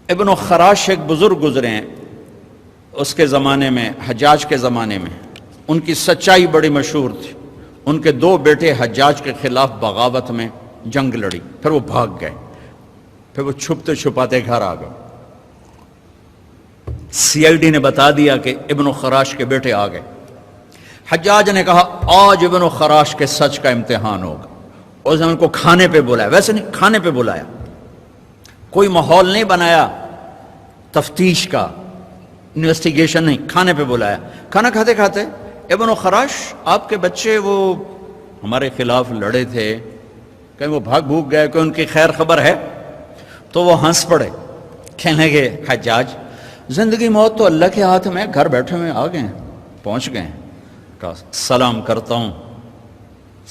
ابن خراش ایک بزرگ گزرے ہیں اس کے زمانے میں، حجاج کے زمانے میں، ان کی سچائی بڑی مشہور تھی۔ ان کے دو بیٹے حجاج کے خلاف بغاوت میں جنگ لڑی، پھر وہ بھاگ گئے، پھر وہ چھپتے چھپاتے گھر آ گئے۔ سی آئی ڈی نے بتا دیا کہ ابن خراش کے بیٹے آ گئے۔ حجاج نے کہا آج ابن خراش کے سچ کا امتحان ہوگا۔ اس نے ان کو کھانے پہ بلایا، ویسے نہیں، کھانے پہ بلایا، کوئی ماحول نہیں بنایا تفتیش کا، انویسٹیگیشن نہیں، کھانے پہ بلایا۔ کھانا کھاتے کھاتے ابن خراش آپ کے بچے وہ ہمارے خلاف لڑے تھے، کہیں وہ بھاگ بھوگ گئے، کہ ان کی خیر خبر ہے؟ تو وہ ہنس پڑے، کہنے لگے حجاج زندگی موت تو اللہ کے ہاتھ میں، گھر بیٹھے ہوئے آ گئے ہیں، پہنچ گئے ہیں۔ کہا سلام کرتا ہوں،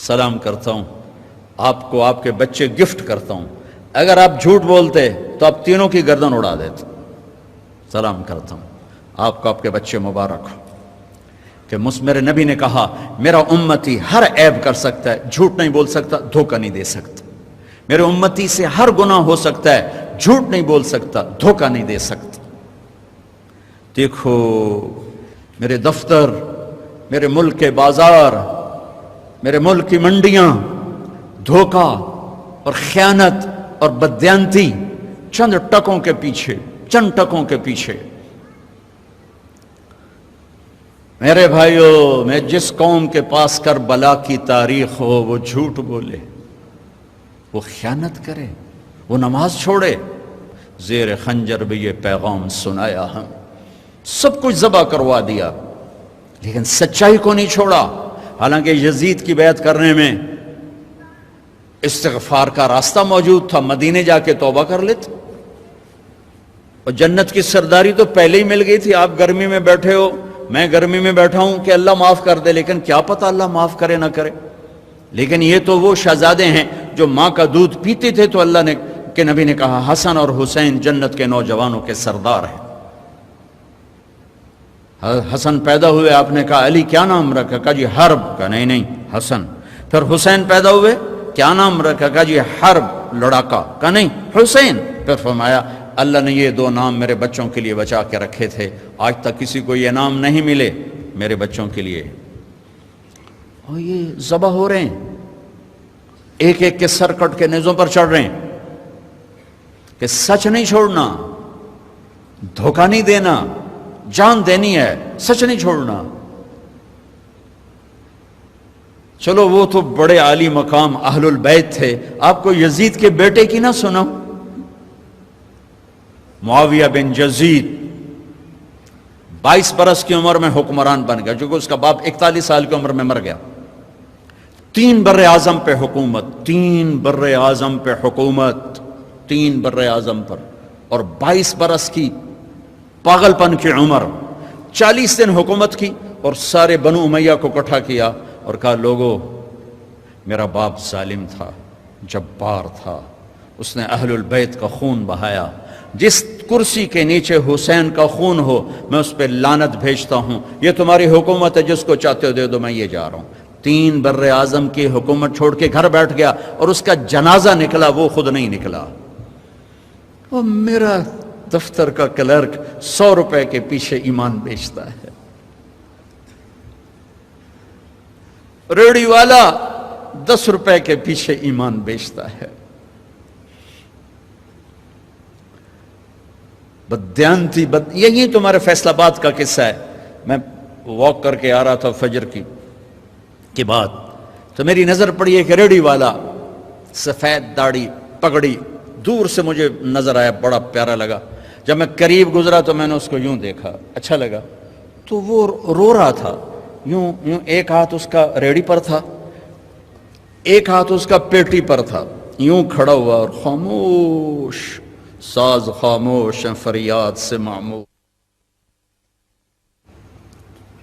سلام کرتا ہوں، آپ کو آپ کے بچے گفٹ کرتا ہوں، اگر آپ جھوٹ بولتے تو آپ تینوں کی گردن اڑا دیتے۔ سلام کرتا ہوں، آپ کو آپ کے بچے مبارک ہو۔ کہ میرے نبی نے کہا میرا امتی ہر عیب کر سکتا ہے، جھوٹ نہیں بول سکتا، دھوکہ نہیں دے سکتا۔ میرے امتی سے ہر گناہ ہو سکتا ہے، جھوٹ نہیں بول سکتا، دھوکہ نہیں دے سکتا۔ دیکھو میرے دفتر، میرے ملک کے بازار، میرے ملک کی منڈیاں، دھوکہ اور خیانت اور بددیانتی چند ٹکوں کے پیچھے، چند ٹکوں کے پیچھے۔ میرے بھائیو، میں جس قوم کے پاس کربلا کی تاریخ ہو وہ جھوٹ بولے، وہ خیانت کرے، وہ نماز چھوڑے، زیر خنجر بھی یہ پیغام سنایا ہم، سب کچھ ذبح کروا دیا، لیکن سچائی کو نہیں چھوڑا۔ حالانکہ یزید کی بیعت کرنے میں استغفار کا راستہ موجود تھا، مدینے جا کے توبہ کر لیتے، اور جنت کی سرداری تو پہلے ہی مل گئی تھی۔ آپ گرمی میں بیٹھے ہو، میں گرمی میں بیٹھا ہوں کہ اللہ معاف کر دے، لیکن کیا پتہ اللہ معاف کرے نہ کرے۔ لیکن یہ تو وہ شہزادے ہیں جو ماں کا دودھ پیتے تھے، تو اللہ نے کہ نبی نے کہا حسن اور حسین جنت کے نوجوانوں کے سردار ہیں۔ حسن پیدا ہوئے، آپ نے کہا علی کیا نام رکھا؟ کہا جی حرب۔ کہا نہیں نہیں حسن۔ پھر حسین پیدا ہوئے، کیا نام رکھا؟ کہا جی حرب، لڑاکا۔ کہا نہیں حسین۔ پھر فرمایا اللہ نے یہ دو نام میرے بچوں کے لیے بچا کے رکھے تھے، آج تک کسی کو یہ نام نہیں ملے میرے بچوں کے لیے۔ اور یہ ذبح ہو رہے ہیں، ایک ایک کے سر کٹ کے نیزوں پر چڑھ رہے ہیں، کہ سچ نہیں چھوڑنا، دھوکہ نہیں دینا، جان دینی ہے، سچ نہیں چھوڑنا۔ چلو وہ تو بڑے عالی مقام اہل البیت تھے، آپ کو یزید کے بیٹے کی نہ سنو؟ معاویہ بن یزید 22 برس کی عمر میں حکمران بن گیا، جو کہ اس کا باپ 41 سال کی عمر میں مر گیا۔ 3 بر اعظم پہ حکومت، 3 بر اعظم پہ حکومت، 3 بر اعظم پر، اور 22 برس کی پاگل پن کی عمر، 40 دن حکومت کی، اور سارے بنو امیہ کو اکٹھا کیا اور کہا لوگو میرا باپ ظالم تھا، جبار تھا، اس نے اہل البیت کا خون بہایا، جس کرسی کے نیچے حسین کا خون ہو میں اس پہ لعنت بھیجتا ہوں، یہ تمہاری حکومت ہے، جس کو چاہتے ہو دے دو، میں یہ جا رہا ہوں۔ 3 بر اعظم کی حکومت چھوڑ کے گھر بیٹھ گیا، اور اس کا جنازہ نکلا، وہ خود نہیں نکلا۔ وہ میرا دفتر کا کلرک 100 روپے کے پیچھے ایمان بیچتا ہے، ریڑھی والا 10 روپے کے پیچھے ایمان بیچتا ہے۔ بددیانتی یہی تمہارے فیصل آباد کا قصہ ہے۔ میں واک کر کے آ رہا تھا فجر کی بات، تو میری نظر پڑی ایک ریڑھی والا، سفید داڑھی پگڑی، دور سے مجھے نظر آیا، بڑا پیارا لگا۔ جب میں قریب گزرا تو میں نے اس کو یوں دیکھا، اچھا لگا، تو وہ رو رہا تھا، یوں ایک ہاتھ اس کا ریڑھی پر تھا، ایک ہاتھ اس کا پیٹی پر تھا، یوں کھڑا ہوا اور خاموش، ساز خاموش ہیں فریاد سے معمور۔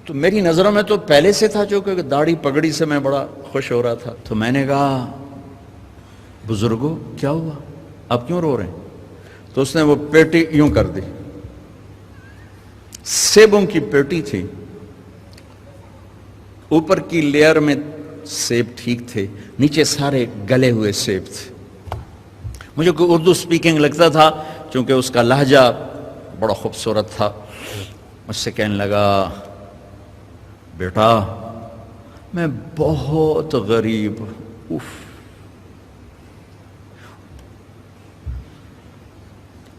تو میری نظروں میں تو پہلے سے تھا، جو کہ داڑھی پگڑی سے میں بڑا خوش ہو رہا تھا۔ تو میں نے کہا بزرگو کیا ہوا، آپ کیوں رو رہے ہیں؟ تو اس نے وہ پیٹی یوں کر دی، سیبوں کی پیٹی تھی، اوپر کی لیئر میں سیب ٹھیک تھے، نیچے سارے گلے ہوئے سیب تھے۔ مجھے کوئی اردو سپیکنگ لگتا تھا، چونکہ اس کا لہجہ بڑا خوبصورت تھا، مجھ سے کہنے لگا بیٹا میں بہت غریب ہوں۔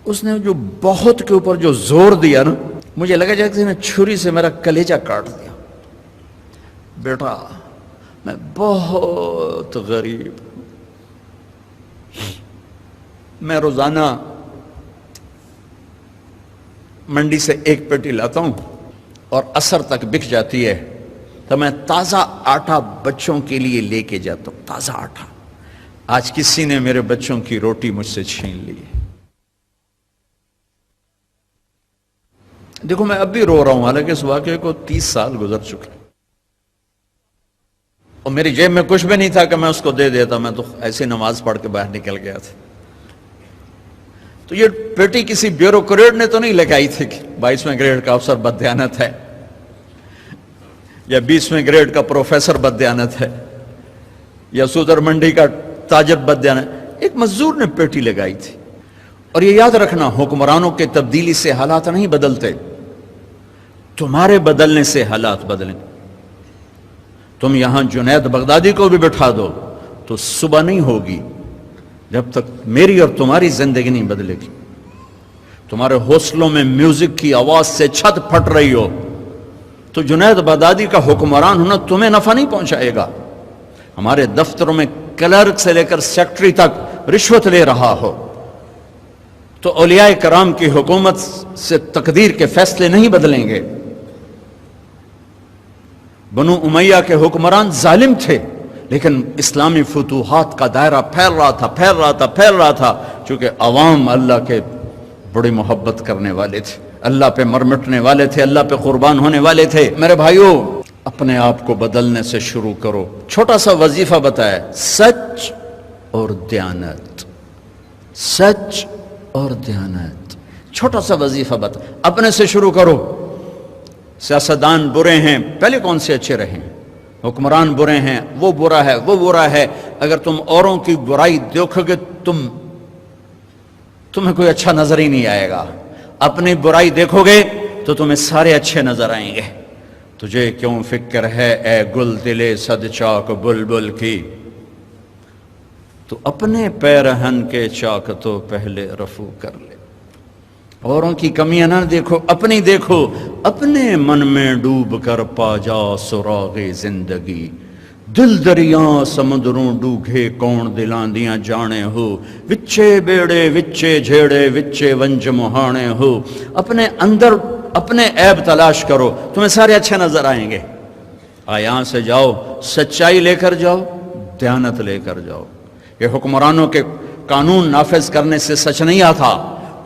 اس نے جو بہت کے اوپر جو زور دیا نا، مجھے لگا جیسے میں چھری سے میرا کلیجہ کاٹ دیا۔ بیٹا میں بہت غریب، میں روزانہ منڈی سے ایک پیٹی لاتا ہوں اور عصر تک بک جاتی ہے، تو میں تازہ آٹا بچوں کے لیے لے کے جاتا ہوں، تازہ آٹا۔ آج کسی نے میرے بچوں کی روٹی مجھ سے چھین لی ہے۔ دیکھو میں اب بھی رو رہا ہوں، حالانکہ اس واقعے کو 30 سال گزر چکے، اور میری جیب میں کچھ بھی نہیں تھا کہ میں اس کو دے دیتا، میں تو ایسی نماز پڑھ کے باہر نکل گیا تھا۔ تو یہ پیٹی کسی بیوروکریٹ نے تو نہیں لگائی تھی کہ 22ویں گریڈ کا افسر بددیانت ہے یا 20ویں گریڈ کا پروفیسر بددیانت ہے یا صدر منڈی کا تاجر بددیانت، ایک مزدور نے پیٹی لگائی تھی۔ اور یہ یاد رکھنا، حکمرانوں کے تبدیلی سے حالات نہیں بدلتے، تمہارے بدلنے سے حالات بدلیں۔ تم یہاں جنید بغدادی کو بھی بٹھا دو تو صبح نہیں ہوگی جب تک میری اور تمہاری زندگی نہیں بدلے گی۔ تمہارے حوصلوں میں میوزک کی آواز سے چھت پھٹ رہی ہو تو جنید بغدادی کا حکمران ہونا تمہیں نفع نہیں پہنچائے گا۔ ہمارے دفتروں میں کلرک سے لے کر سیکٹری تک رشوت لے رہا ہو تو اولیاء کرام کی حکومت سے تقدیر کے فیصلے نہیں بدلیں گے۔ بنو امیہ کے حکمران ظالم تھے، لیکن اسلامی فتوحات کا دائرہ پھیل رہا تھا چونکہ عوام اللہ کے بڑی محبت کرنے والے تھے، اللہ پہ مرمٹنے والے تھے، اللہ پہ قربان ہونے والے تھے۔ میرے بھائیوں، اپنے آپ کو بدلنے سے شروع کرو۔ چھوٹا سا وظیفہ بتایا، سچ اور دیانت، سچ اور دیانت، چھوٹا سا وظیفہ بتا، اپنے سے شروع کرو۔ سیاستدان برے ہیں، پہلے کون سے اچھے رہیں؟ حکمران برے ہیں، وہ برا ہے، وہ برا ہے۔ اگر تم اوروں کی برائی دیکھو گے تمہیں کوئی اچھا نظر ہی نہیں آئے گا، اپنی برائی دیکھو گے تو تمہیں سارے اچھے نظر آئیں گے۔ تجھے کیوں فکر ہے اے گل دلے صد چاک بلبل کی، تو اپنے پیرہن کے چاک تو پہلے رفو کر لے۔ اوروں کی کمیاں نہ دیکھو، اپنی دیکھو، اپنے من میں ڈوب کر پا جا سراغ زندگی۔ دل دریاں سمندروں ڈوگے کون دلاں دیاں جانے ہو، وچے بیڑے وچے جھیڑے وچے ونج مہانے ہو۔ اپنے اندر اپنے عیب تلاش کرو، تمہیں سارے اچھے نظر آئیں گے۔ یہاں سے جاؤ، سچائی لے کر جاؤ، دیانت لے کر جاؤ۔ یہ حکمرانوں کے قانون نافذ کرنے سے سچ نہیں آتا،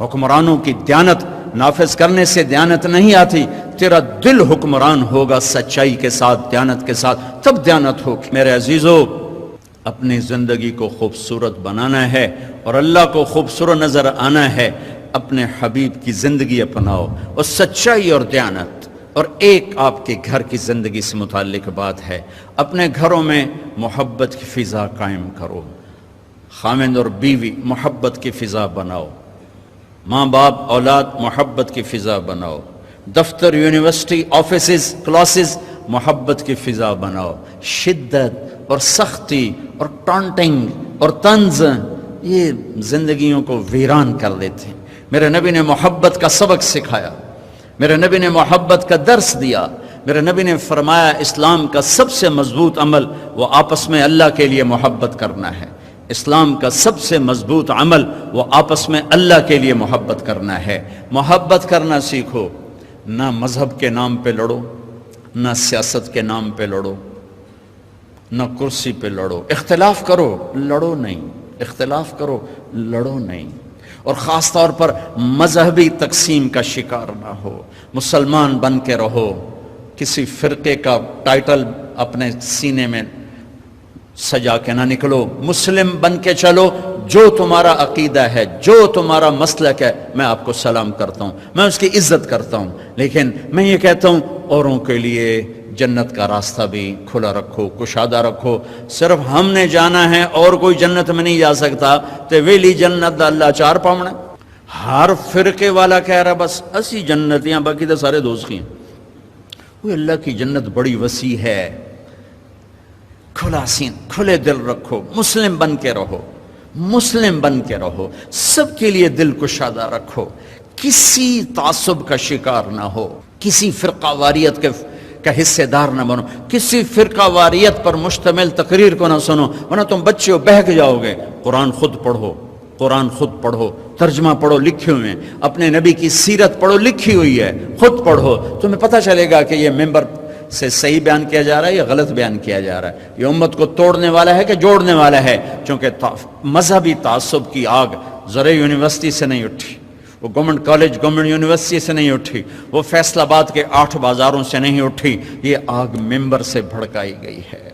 حکمرانوں کی دیانت نافذ کرنے سے دیانت نہیں آتی۔ تیرا دل حکمران ہوگا سچائی کے ساتھ، دیانت کے ساتھ، تب دیانت ہوگی۔ میرے عزیزو، اپنی زندگی کو خوبصورت بنانا ہے اور اللہ کو خوبصورت نظر آنا ہے، اپنے حبیب کی زندگی اپناؤ اور سچائی اور دیانت۔ اور ایک آپ کے گھر کی زندگی سے متعلق بات ہے، اپنے گھروں میں محبت کی فضا قائم کرو، خاوند اور بیوی محبت کی فضا بناؤ، ماں باپ اولاد محبت کی فضا بناؤ، دفتر یونیورسٹی آفیسز کلاسز محبت کی فضا بناؤ۔ شدت اور سختی اور ٹانٹنگ اور طنز یہ زندگیوں کو ویران کر دیتے ہیں۔ میرے نبی نے محبت کا سبق سکھایا، میرے نبی نے محبت کا درس دیا۔ میرے نبی نے فرمایا اسلام کا سب سے مضبوط عمل وہ آپس میں اللہ کے لیے محبت کرنا ہے۔ اسلام کا سب سے مضبوط عمل وہ آپس میں اللہ کے لیے محبت کرنا ہے۔ محبت کرنا سیکھو، نہ مذہب کے نام پہ لڑو، نہ سیاست کے نام پہ لڑو، نہ کرسی پہ لڑو۔ اختلاف کرو، لڑو نہیں، اختلاف کرو، لڑو نہیں۔ اور خاص طور پر مذہبی تقسیم کا شکار نہ ہو، مسلمان بن کے رہو، کسی فرقے کا ٹائٹل اپنے سینے میں سجا کے نہ نکلو، مسلم بن کے چلو۔ جو تمہارا عقیدہ ہے، جو تمہارا مسلک ہے، میں آپ کو سلام کرتا ہوں، میں اس کی عزت کرتا ہوں، لیکن میں یہ کہتا ہوں اوروں کے لیے جنت کا راستہ بھی کھلا رکھو، کشادہ رکھو۔ صرف ہم نے جانا ہے اور کوئی جنت میں نہیں جا سکتا، تے ویلی جنت دا اللہ چار پاونا۔ ہر فرقے والا کہہ رہا بس اسی جنتیاں باقی تو سارے دوزخی ہیں. وہ اللہ کی جنت بڑی وسیع ہے. کھلا سین کھلے دل رکھو, مسلم بن کے رہو, مسلم بن کے رہو, سب کے لیے دل کشادہ رکھو, کسی تعصب کا شکار نہ ہو, کسی فرقہ واریت کا حصے دار نہ بنو, کسی فرقہ واریت پر مشتمل تقریر کو نہ سنو, ورنہ تم بچے ہو بہک جاؤ گے. قرآن خود پڑھو, قرآن خود پڑھو, ترجمہ پڑھو لکھے ہوئے ہیں, اپنے نبی کی سیرت پڑھو لکھی ہوئی ہے, خود پڑھو, تمہیں پتہ چلے گا کہ یہ ممبر سے صحیح بیان کیا جا رہا ہے یا غلط بیان کیا جا رہا ہے, یہ امت کو توڑنے والا ہے کہ جوڑنے والا ہے. چونکہ مذہبی تعصب کی آگ زرعی یونیورسٹی سے نہیں اٹھی, وہ گورنمنٹ کالج گورنمنٹ یونیورسٹی سے نہیں اٹھی, وہ فیصل آباد کے 8 بازاروں سے نہیں اٹھی, یہ آگ ممبر سے بھڑکائی گئی ہے.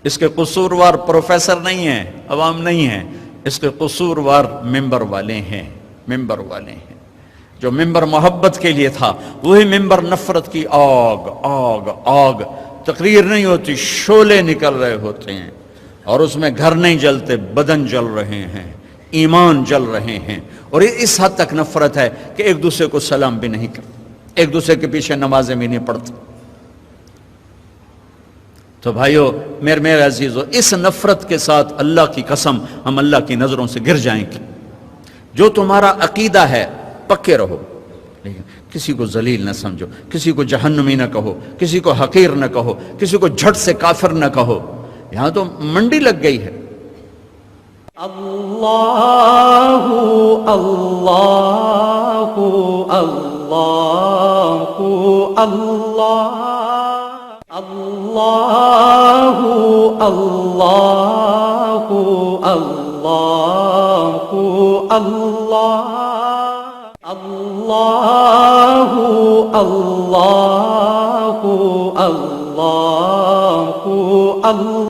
اس کے قصوروار پروفیسر نہیں ہیں, عوام نہیں ہیں, اس کے قصوروار ممبر والے ہیں, ممبر والے ہیں. جو ممبر محبت کے لیے تھا وہی ممبر نفرت کی آگ آگ آگ. تقریر نہیں ہوتی, شعلے نکل رہے ہوتے ہیں, اور اس میں گھر نہیں جلتے, بدن جل رہے ہیں, ایمان جل رہے ہیں. اور یہ اس حد تک نفرت ہے کہ ایک دوسرے کو سلام بھی نہیں کرتے, ایک دوسرے کے پیچھے نمازیں بھی نہیں پڑھتے. تو بھائیو میرے عزیزو, اس نفرت کے ساتھ اللہ کی قسم ہم اللہ کی نظروں سے گر جائیں گے. جو تمہارا عقیدہ ہے پکے رہو, لیکن کسی کو ذلیل نہ سمجھو, کسی کو جہنمی نہ کہو, کسی کو حقیر نہ کہو, کسی کو جھٹ سے کافر نہ کہو. یہاں تو منڈی لگ گئی ہے. اللہ اللہ اللہ اللہ اللہ اللہ اللہ اللہ اللہ اللہ اللہ اللہ